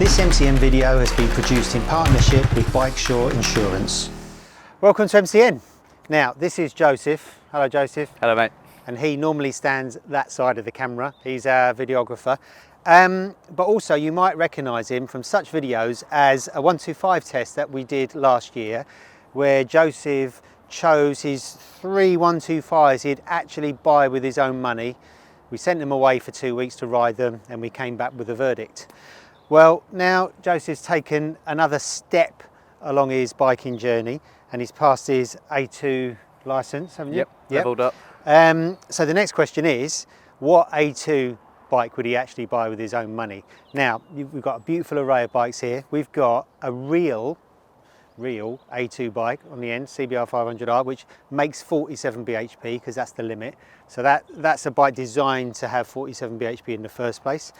This MCN video has been produced in partnership with Bikesure Insurance. Welcome to MCN. Now, this is Joseph. Hello, Joseph. Hello, mate. And he normally stands that side of the camera. He's our videographer. But also you might recognise him from such videos as a 125 test that we did last year, where Joseph chose his 3 125s he'd actually buy with his own money. We sent them away for 2 weeks to ride them and we came back with a verdict. Well, now Joseph's taken another step along his biking journey and he's passed his A2 licence, haven't you? Yep, levelled up. So the next question is, what A2 bike would he actually buy with his own money? Now, we've got a beautiful array of bikes here. We've got a real A2 bike on the end, CBR 500R, which makes 47 bhp because that's the limit. So that's a bike designed to have 47 bhp in the first place.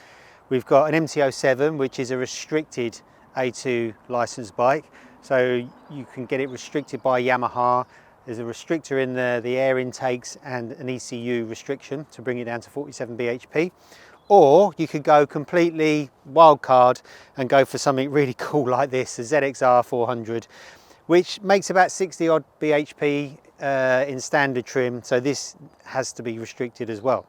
We've got an MT-07, which is a restricted A2 licensed bike. So you can get it restricted by Yamaha. There's a restrictor in the air intakes and an ECU restriction to bring it down to 47 bhp. Or you could go completely wild card and go for something really cool like this, the ZXR 400, which makes about 60 odd bhp in standard trim. So this has to be restricted as well.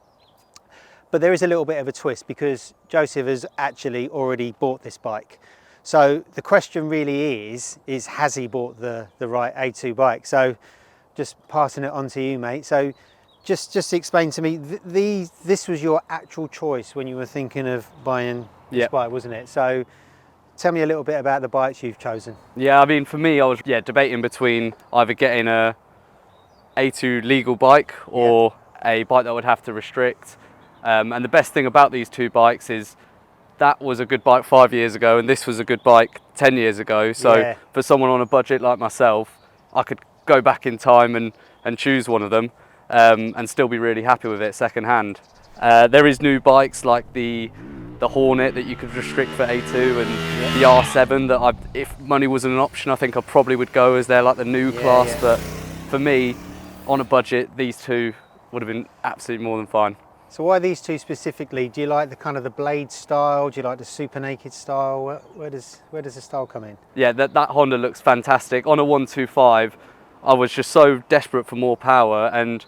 But there is a little bit of a twist because Joseph has actually already bought this bike. So the question really is has he bought the right A2 bike? So just passing it on to you, mate. So just explain to me, this was your actual choice when you were thinking of buying this bike, wasn't it? So tell me a little bit about the bikes you've chosen. Yeah, I mean, for me, I was debating between either getting a A2 legal bike or a bike that would have to restrict. And the best thing about these two bikes is that was a good bike 5 years ago and this was a good bike 10 years ago. So for someone on a budget like myself, I could go back in time and choose one of them and still be really happy with it second hand. There is new bikes like the Hornet that you could restrict for A2 and the R7 that if money wasn't an option, I think I probably would go as they're like the new class. But for me, on a budget, these two would have been absolutely more than fine. So why these two specifically? Do you like the kind of the blade style? Do you like the super naked style? Where does the style come in? Yeah, that Honda looks fantastic. On a 125, I was just so desperate for more power, and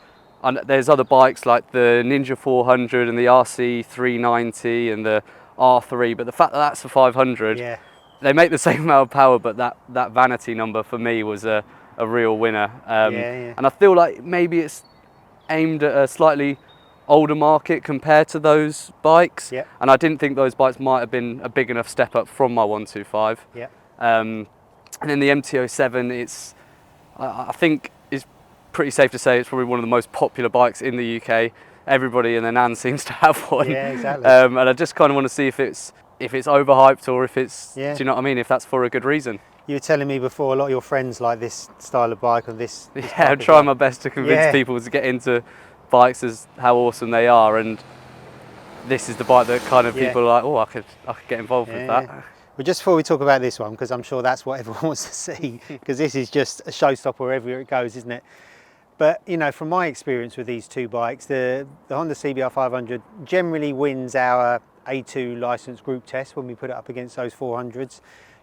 there's other bikes like the Ninja 400 and the RC 390 and the R3, but the fact that that's a 500, they make the same amount of power, but that vanity number for me was a real winner. And I feel like maybe it's aimed at a slightly older market compared to those bikes, and I didn't think those bikes might have been a big enough step up from my 125. And then the MT-07, I think it's pretty safe to say it's probably one of the most popular bikes in the UK. Everybody and their nan seems to have one. Yeah, exactly. And I just kind of want to see if it's overhyped or if it's, do you know what I mean, if that's for a good reason. You were telling me before a lot of your friends like this style of bike or this I'm trying my best to convince people to get into bikes as how awesome they are, and this is the bike that kind of people are like, oh, I could get involved with that. Well, just before we talk about this one, because I'm sure that's what everyone wants to see, because this is just a showstopper wherever it goes, isn't it? But you know, from my experience with these two bikes, the Honda CBR 500 generally wins our A2 license group test when we put it up against those 400s.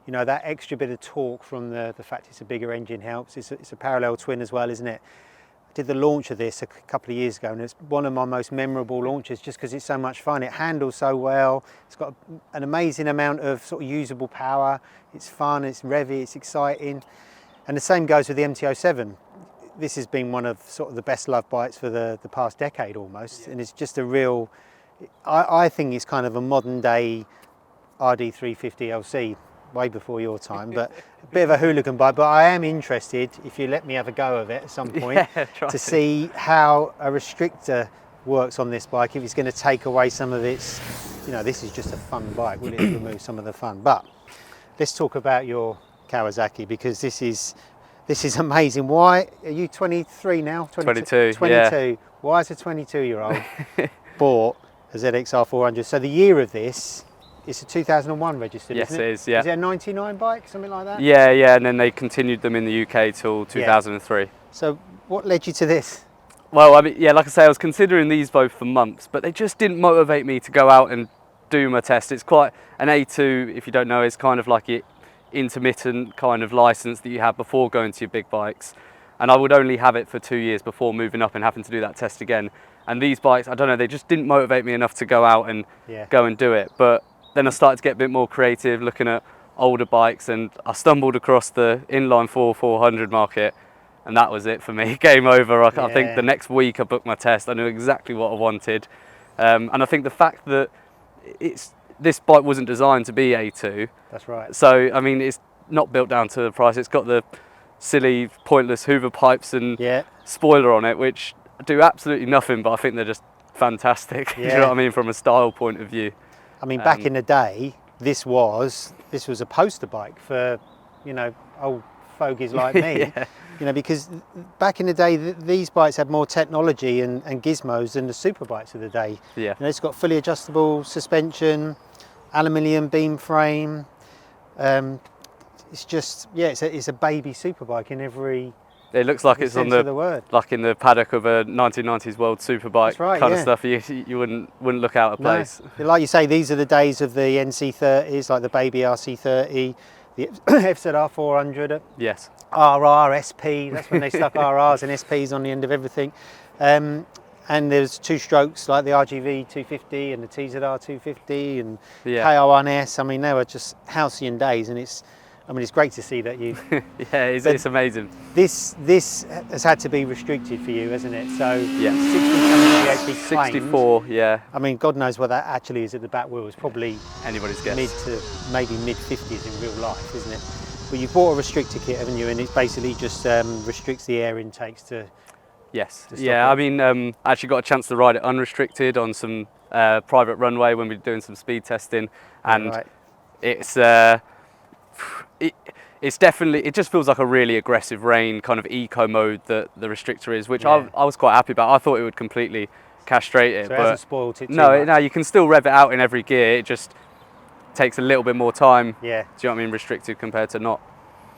You know, that extra bit of torque from the fact it's a bigger engine helps. It's a parallel twin as well, isn't it? Did the launch of this a couple of years ago and it's one of my most memorable launches just because it's so much fun. It handles so well, it's got an amazing amount of sort of usable power, it's fun, it's revvy, it's exciting. And the same goes with the MT-07. This has been one of sort of the best loved bikes for the past decade almost, and it's just a real, I think it's kind of a modern day RD350 LC, way before your time, but a bit of a hooligan bike. But I am interested, if you let me have a go of it at some point, to see how a restrictor works on this bike, if it's going to take away some of its, you know, this is just a fun bike, will it remove some of the fun? But let's talk about your Kawasaki, because this is amazing. Why are you 23 now? 22. Why is a 22-year-old bought a ZXR 400? So the year of this, it's a 2001 registered, yes, isn't it? It is, yeah. Is it a 99 bike, something like that? Yeah, and then they continued them in the UK till 2003. So what led you to this? Well, I mean, like I say, I was considering these both for months, but they just didn't motivate me to go out and do my test. It's quite an A2, if you don't know, is kind of like it intermittent kind of license that you have before going to your big bikes. And I would only have it for 2 years before moving up and having to do that test again. And these bikes, I don't know, they just didn't motivate me enough to go out and go and do it. But then I started to get a bit more creative, looking at older bikes, and I stumbled across the inline 400 market, and that was it for me. Game over. I think the next week I booked my test. I knew exactly what I wanted. And I think the fact that this bike wasn't designed to be A2. That's right. So, I mean, it's not built down to the price. It's got the silly, pointless Hoover pipes and spoiler on it, which do absolutely nothing, but I think they're just fantastic. You know what I mean, from a style point of view. I mean, back in the day, this was a poster bike for, you know, old fogies like me. You know, because back in the day, these bikes had more technology and gizmos than the super bikes of the day. You know, it's got fully adjustable suspension, aluminium beam frame. It's just, it's a baby super bike in every. It looks like it's on the word. Like in the paddock of a 1990s World Superbike kind of stuff. You wouldn't look out of place. No. Like you say, these are the days of the NC30s, like the baby RC30, the FZR 400. Yes. RR, SP. That's when they stuck RRs and SPs on the end of everything. And there's two strokes like the RGV 250 and the TZR 250 and KR1S. I mean, they were just halcyon days, and it's great to see that you. It's amazing. This has had to be restricted for you, hasn't it? So 64, I mean, God knows what that actually is at the back wheel. It's probably anybody's guess. Mid to maybe mid 50s in real life, isn't it? But you've bought a restrictor kit, haven't you? And it basically just restricts the air intakes to. Yes. I mean, I actually got a chance to ride it unrestricted on some private runway when we were doing some speed testing, and it's definitely, it just feels like a really aggressive rain kind of eco mode that the restrictor is, which I was quite happy about. I thought it would completely castrate it, so it but hasn't spoiled it too much. No, you can still rev it out in every gear. It just takes a little bit more time. Yeah. Do you know what I mean? Restricted compared to not.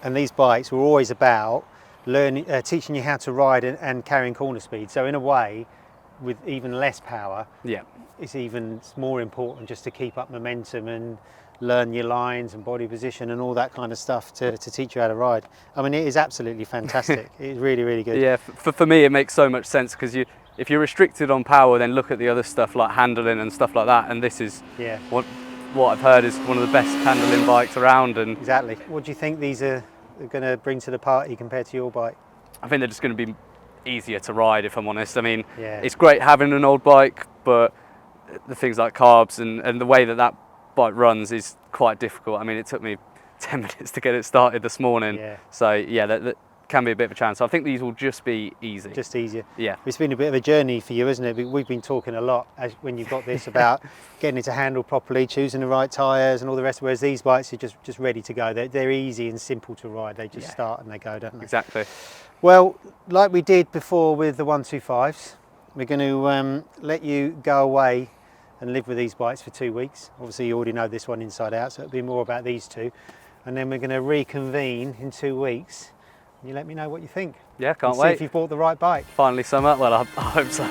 And these bikes were always about learning, teaching you how to ride and carrying corner speed. So in a way, with even less power, it's even more important just to keep up momentum and learn your lines and body position and all that kind of stuff to teach you how to ride. I mean, it is absolutely fantastic. It's really, really good. Yeah, for me, it makes so much sense, because if you're restricted on power, then look at the other stuff like handling and stuff like that. And this is what I've heard is one of the best handling bikes around. And exactly. What do you think these are going to bring to the party compared to your bike? I think they're just going to be easier to ride, if I'm honest. I mean, it's great having an old bike, but the things like carbs and the way that bike runs is quite difficult. I mean, it took me 10 minutes to get it started this morning. So that can be a bit of a challenge. So I think these will just be easy. Just easier. Yeah. It's been a bit of a journey for you, isn't it? We've been talking a lot when you've got this about getting it to handle properly, choosing the right tyres and all the rest, whereas these bikes are just ready to go. They're easy and simple to ride. They just start and they go, don't they? Exactly. Well, like we did before with the 125s, we're going to let you go away and live with these bikes for 2 weeks. Obviously you already know this one inside out, so it'll be more about these two. And then we're going to reconvene in 2 weeks. And you let me know what you think. Yeah, can't wait. See if you've bought the right bike. Finally summer. Well, I hope so.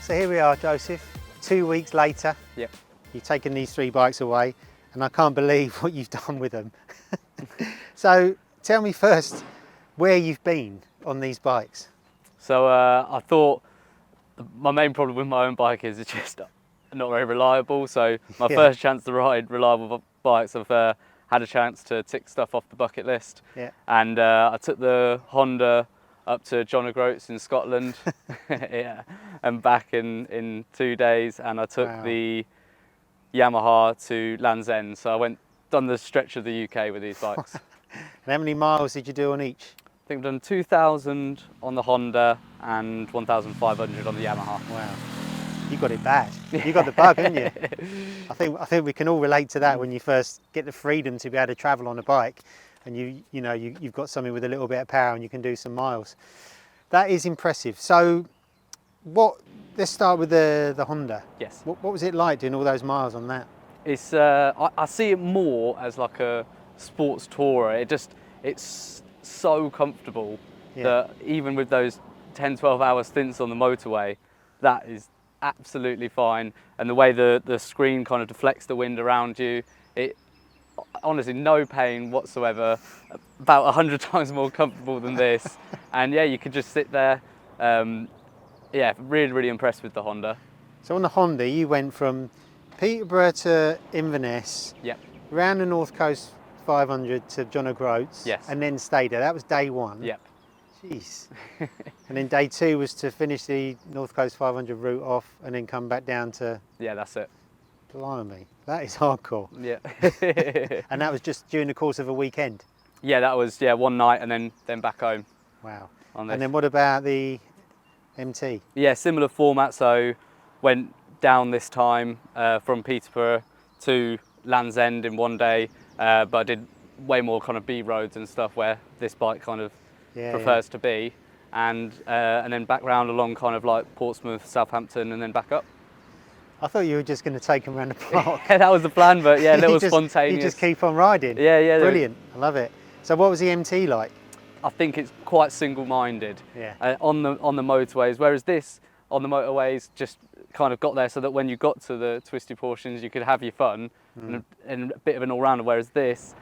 So here we are, Joseph, 2 weeks later. Yep. You've taken these 3 bikes away, and I can't believe what you've done with them. So tell me first where you've been on these bikes. So I thought my main problem with my own bike is it's just not very reliable. So my first chance to ride reliable bikes, I've had a chance to tick stuff off the bucket list. And I took the Honda up to John O'Groats in Scotland, and back in 2 days. And I took the Yamaha to Land's End. So I done the stretch of the UK with these bikes. And how many miles did you do on each? I think I've done 2,000 on the Honda and 1,500 on the Yamaha. Wow. You got it bad. You got the bug, haven't you? I think we can all relate to that when you first get the freedom to be able to travel on a bike, and you've got something with a little bit of power and you can do some miles. That is impressive. So, let's start with the Honda. Yes. What was it like doing all those miles on that? It's I see it more as like a sports tourer. It's so comfortable that even with those 10-12 hour stints on the motorway, that is absolutely fine. And the way the screen kind of deflects the wind around you, it honestly no pain whatsoever. About 100 times more comfortable than this. And yeah, you could just sit there. Yeah, really impressed with the Honda. So on the Honda, you went from Peterborough to Inverness, Yep. round the North Coast 500 to John O'Groats, Yes. and then stayed there. That was day one. Yep. Jeez. And then day two was to finish the North Coast 500 route off and then come back down to... Yeah, that's it. Blimey, that is hardcore. Yeah. And that was just during the course of a weekend? Yeah, that was one night and then back home. Wow. On this. And then what about the MT? Yeah, similar format. So went down this time from Peterborough to Land's End in one day, but I did way more kind of B roads and stuff where this bike kind of prefers to be, and then back round along kind of like Portsmouth, Southampton, and then back up. I thought you were just going to take them around the park. Yeah, that was the plan, but yeah, a little spontaneous. You just keep on riding. Yeah. Brilliant. I love it. So what was the MT like? I think it's quite single-minded. Yeah. On the motorways, whereas this on the motorways just kind of got there so that when you got to the twisty portions, you could have your fun and a bit of an all-rounder. Whereas this,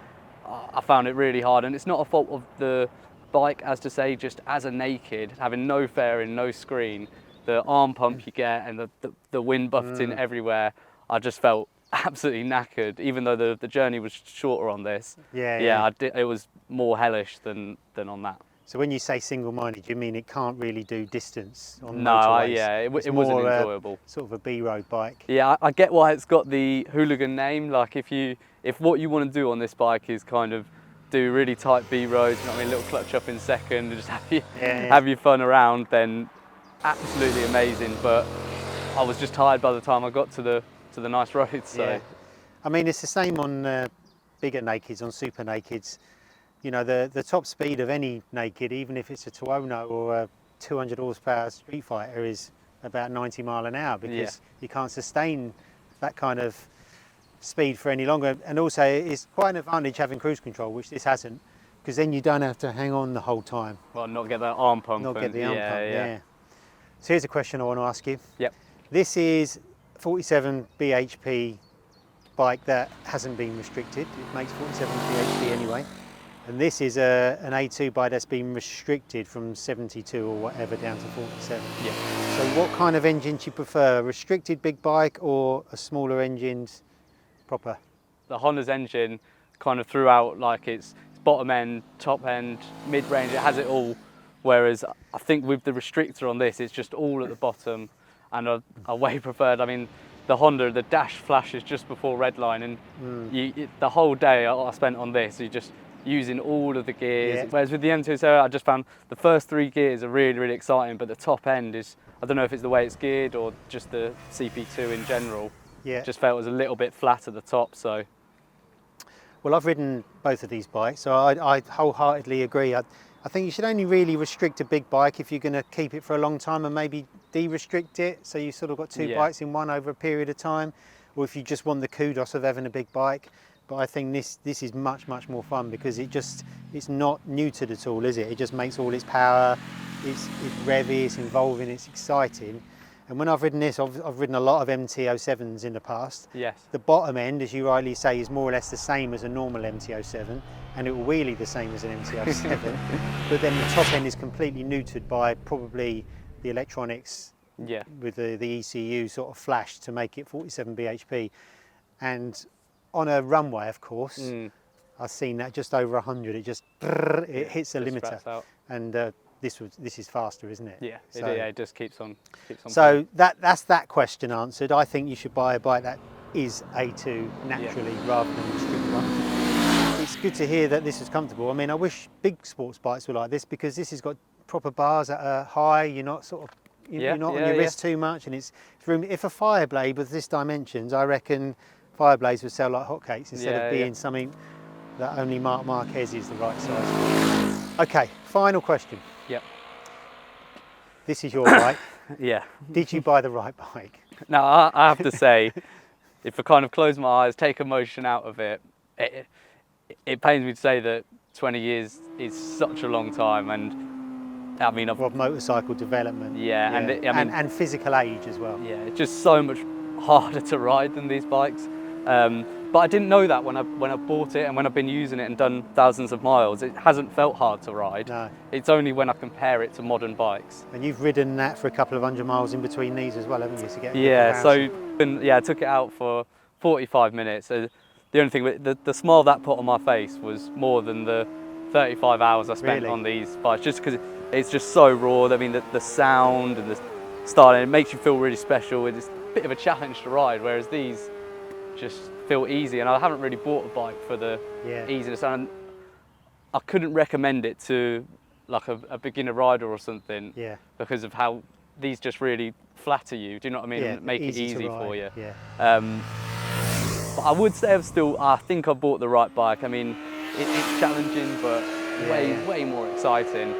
I found it really hard, and it's not a fault of the bike, as to say, just as a naked, having no fairing, no screen, the arm pump you get and the wind buffeting everywhere, I just felt absolutely knackered, even though the journey was shorter on this. It was more hellish than on that. So when you say single-minded, you mean it can't really do distance on No, motorways? it wasn't enjoyable. Sort of a B-road bike. Yeah, I get why it's got the hooligan name. Like if what you want to do on this bike is kind of do really tight B roads, you know what I mean, little clutch up in second, and just have your fun around, then absolutely amazing. But I was just tired by the time I got to the nice roads. So. Yeah. I mean, it's the same on bigger nakeds, on super nakeds. You know, the top speed of any naked, even if it's a Tuono or a 200 horsepower Street Fighter, is about 90 mile an hour, because you can't sustain that kind of speed for any longer. And also it's quite an advantage having cruise control, which this hasn't, because then you don't have to hang on the whole time. Well, not get that arm pump. Get the arm pump, yeah. So here's a question I want to ask you. Yep. This is 47 bhp bike that hasn't been restricted. It makes 47 bhp anyway. And this is an A2 bike that's been restricted from 72 or whatever down to 47. Yeah. So what kind of engine do you prefer? A restricted big bike or a smaller engined proper? The Honda's engine kind of throughout, like it's bottom end, top end, mid-range, it has it all. Whereas I think with the restrictor on this, it's just all at the bottom, and I way preferred. I mean, the Honda, the dash flashes just before redline, and the whole day I spent on this, you just using all of the gears. Yeah. Whereas with the M2, I just found the first 3 gears are really exciting, but the top end is, I don't know if it's the way it's geared or just the CP2 in general. Yeah. Just felt it was a little bit flat at the top. So. Well, I've ridden both of these bikes, so I wholeheartedly agree. I think you should only really restrict a big bike if you're going to keep it for a long time, and maybe de-restrict it, so you sort of got 2 bikes in one over a period of time, or if you just want the kudos of having a big bike. But I think this is much more fun, because it's not neutered at all, is it? It just makes all its power, it's revvy, it's involving, it's exciting. And when I've ridden this, I've ridden a lot of MT-07s in the past. Yes. The bottom end, as you rightly say, is more or less the same as a normal MT-07, and it will wheelie the same as an MT-07. But then the top end is completely neutered by probably the electronics with the ECU sort of flash to make it 47 bhp. And on a runway, of course, I've seen that just over 100. It just it hits the limiter, and this is faster, isn't it? Yeah, so, it just keeps on. So that's that question answered. I think you should buy a bike that is A2 naturally rather than a restricted one. It's good to hear that this is comfortable. I mean, I wish big sports bikes were like this, because this has got proper bars that are high. You're not sort of you're not on your wrist too much, and it's room. If a Fireblade with this dimensions, I reckon Fireblades would sell like hotcakes instead of being something that only Marc Marquez is the right size for. Okay, final question. Yep. This is your bike. Yeah. Did you buy the right bike? Now, I have to say, if I kind of close my eyes, take emotion out of it, it pains me to say that 20 years is such a long time, and I mean, of motorcycle development. Yeah, yeah. And physical age as well. Yeah, it's just so much harder to ride than these bikes. But I didn't know that when I bought it, and when I've been using it and done thousands of miles, it hasn't felt hard to ride. No. It's only when I compare it to modern bikes. And you've ridden that for a couple of 100 miles in between these as well, haven't you? To get I took it out for 45 minutes. The only thing, the smile that put on my face was more than the 35 hours I spent on these bikes, just because it's just so raw. I mean, the sound and the style, and it makes you feel really special. It's a bit of a challenge to ride, whereas these just feel easy. And I haven't really bought a bike for the easiness, and I couldn't recommend it to like a beginner rider or something, because of how these just really flatter you. Do you know what I mean? And make it easy for you. Yeah. But I would say I think I bought the right bike. I mean, it's challenging, but way more exciting.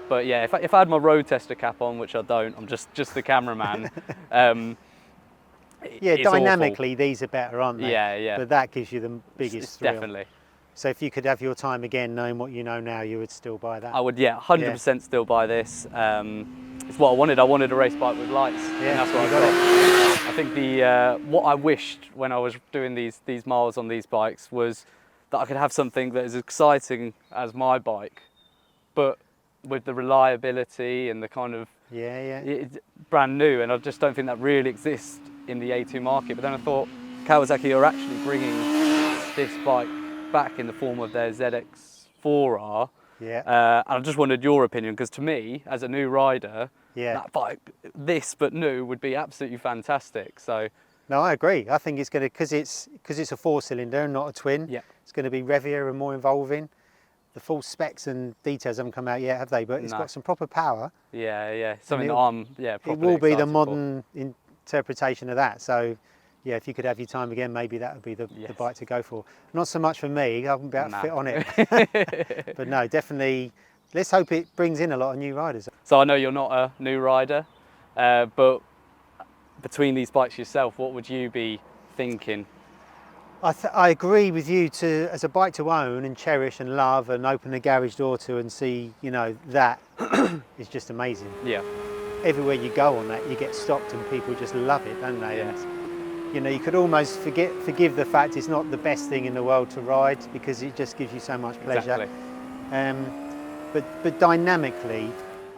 But yeah, if I had my road tester cap on, which I don't, I'm just the cameraman. Dynamically these are better, aren't they? Yeah. But that gives you the biggest thrill. Definitely. So if you could have your time again, knowing what you know now, you would still buy that? I would, 100% still buy this. It's what I wanted. I wanted a race bike with lights. Yeah, and that's what I got. I think what I wished when I was doing these miles on these bikes was that I could have something that is as exciting as my bike, but with the reliability and the kind of it's brand new. And I just don't think that really exists in the A2 market. But then I thought Kawasaki are actually bringing this bike back in the form of their ZX4R. And I just wanted your opinion, because to me, as a new rider, that bike, this but new, would be absolutely fantastic. So no, I agree. I think it's going to, because it's a 4-cylinder and not a twin. It's going to be revier and more involving. The full specs and details haven't come out yet, have they? But it's got some proper power. Something that I'm it will be the modern interpretation of that. So yeah, if you could have your time again, maybe that would be the bike to go for. Not so much for me, I wouldn't be able to fit on it. But no, definitely, let's hope it brings in a lot of new riders. So I know you're not a new rider, but between these bikes yourself, what would you be thinking? I agree with you, as a bike to own and cherish and love and open the garage door to and see, that is just amazing. Everywhere you go on that, you get stopped and people just love it, don't they? And, you could almost forgive the fact it's not the best thing in the world to ride, because it just gives you so much pleasure. But dynamically,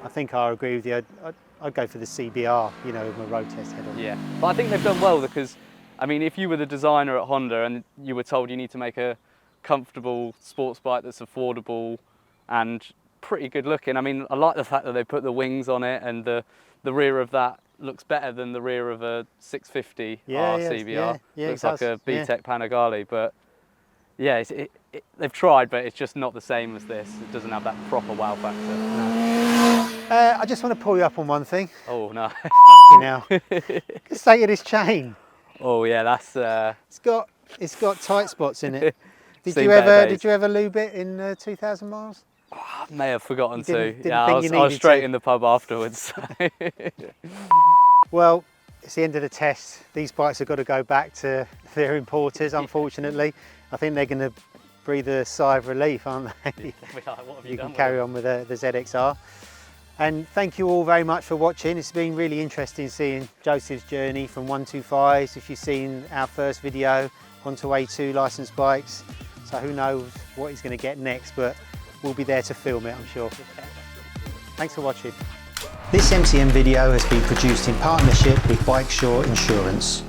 I think I agree with you. I'd go for the CBR, with my road test head on. But I think they've done well, because I mean, if you were the designer at Honda and you were told you need to make a comfortable sports bike that's affordable and pretty good looking, I mean, I like the fact that they put the wings on it, and the rear of that looks better than the rear of a 650 CBR. Looks like a BTEC Panigale, but yeah, they've tried, but it's just not the same as this. It doesn't have that proper wow factor. I just want to pull you up on one thing. Oh no! Now, the state of this chain. Oh yeah, that's. It's got tight spots in it. Did you ever lube it in 2,000 miles? Oh, I may have forgotten to. I was straight in the pub afterwards. Well, it's the end of the test. These bikes have got to go back to their importers, unfortunately. I think they're going to breathe a sigh of relief, aren't they? You can carry on with the ZXR. And thank you all very much for watching. It's been really interesting seeing Joseph's journey from 125s. If you've seen our first video onto A2 licensed bikes, so who knows what he's going to get next, but we'll be there to film it, I'm sure. Thanks for watching. This MCM video has been produced in partnership with Bikesure Insurance.